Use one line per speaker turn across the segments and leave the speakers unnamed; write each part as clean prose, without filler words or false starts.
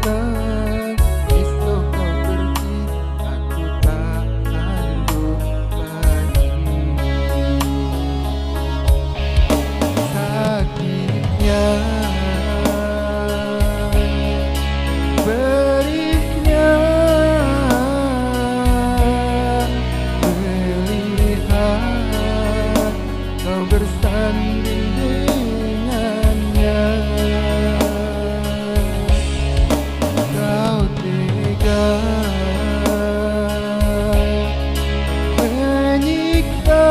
datang, esok kau pergi, aku tak sanggup lagi. Sakitnya perihnya melihat kau bersanding dengannya. Kau tega menyiksa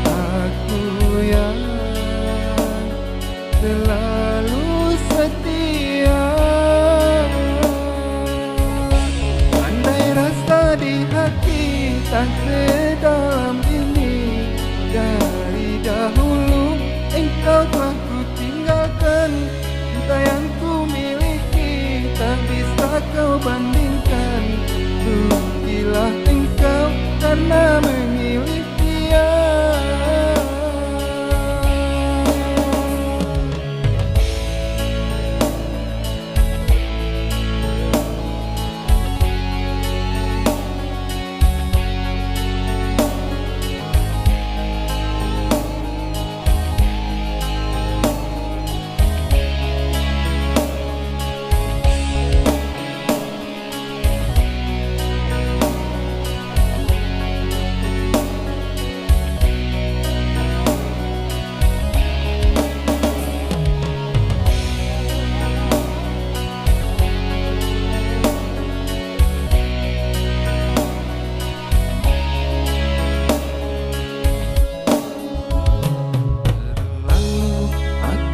aku yang selalu setia. Andai rasa di hati tak sedalam ini, dari dahulu engkau telah ku tinggalkan. Cinta yang ku miliki tak bisa kau bandingkan. Rugilah engkau karena memilih dia.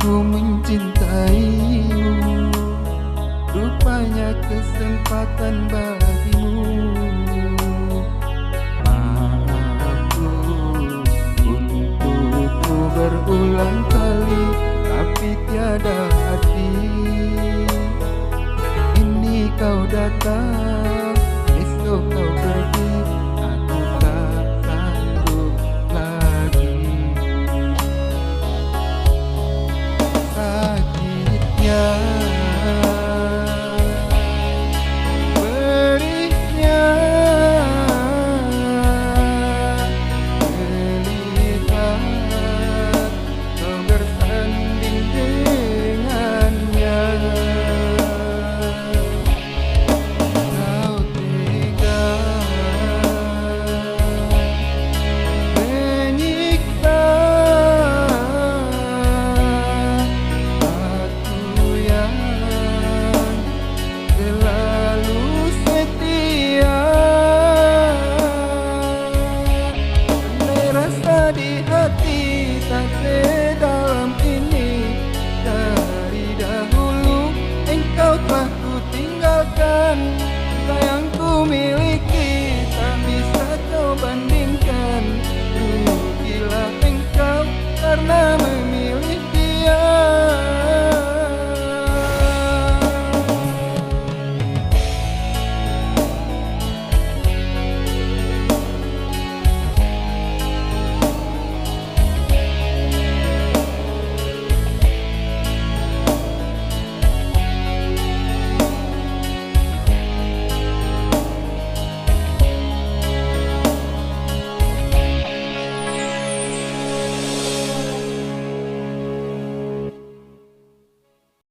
Aku mencintaimu, rupanya kesempatan bagimu. Maafku untukku berulang kali, tapi tiada arti. Ini kau datang